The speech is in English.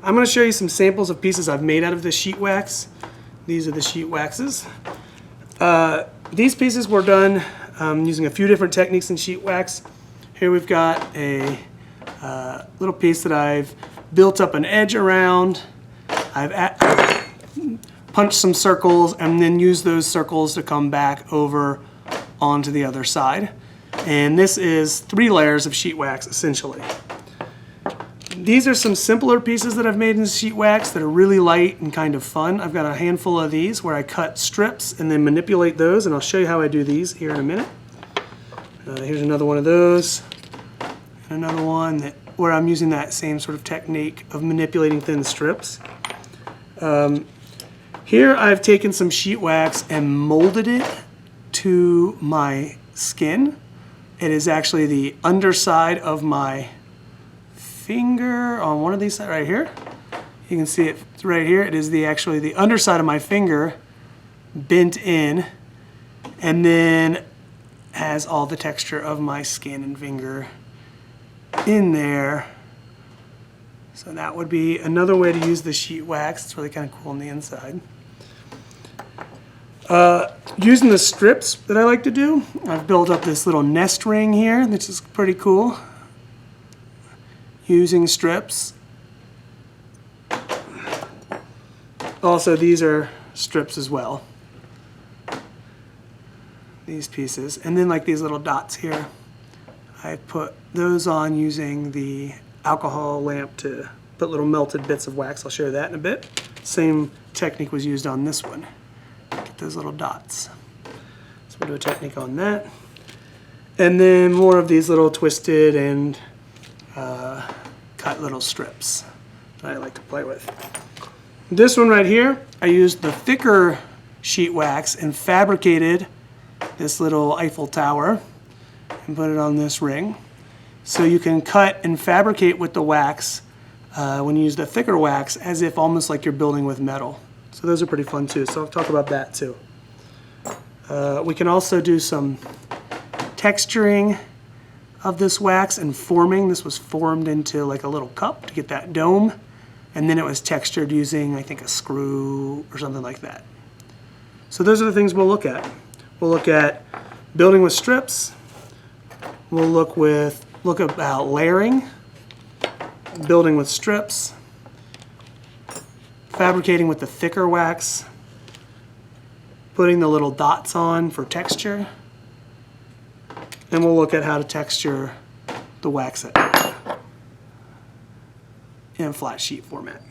I'm going to show you some samples of pieces I've made out of the sheet wax. These are the sheet waxes. These pieces were done using a few different techniques in sheet wax. Here we've got a little piece that I've built up an edge around. I've punched some circles and then used those circles to come back over onto the other side. And this is 3 layers of sheet wax essentially. These are some simpler pieces that I've made in sheet wax that are really light and kind of fun. I've got a handful of these where I cut strips and then manipulate those, and I'll show you how I do these here in a minute. Here's another one of those, and another one where I'm using that same sort of technique of manipulating thin strips. Here I've taken some sheet wax and molded it to my skin. It is actually the underside of my finger on one of these right here. You can see it right here. It is actually the underside of my finger bent in, and then has all the texture of my skin and finger in there. So that would be another way to use the sheet wax. It's really kind of cool on the inside. Using the strips that I like to do, I've built up this little nest ring here, which is pretty cool. Using strips. Also, these are strips as well. These pieces. And then like these little dots here, I put those on using the alcohol lamp to put little melted bits of wax. I'll show you that in a bit. Same technique was used on this one. Get those little dots. So we'll do a technique on that. And then more of these little twisted and cut little strips that I like to play with. This one right here, I used the thicker sheet wax and fabricated this little Eiffel Tower and put it on this ring. So you can cut and fabricate with the wax when you use the thicker wax as if almost like you're building with metal. So those are pretty fun too, so I'll talk about that too. We can also do some texturing of this wax and forming. This was formed into like a little cup to get that dome, and then it was textured using, I think, a screw or something like that. So those are the things we'll look at. We'll look at building with strips. We'll look about layering, building with strips, fabricating with the thicker wax, putting the little dots on for texture, and we'll look at how to texture the wax in a flat sheet format.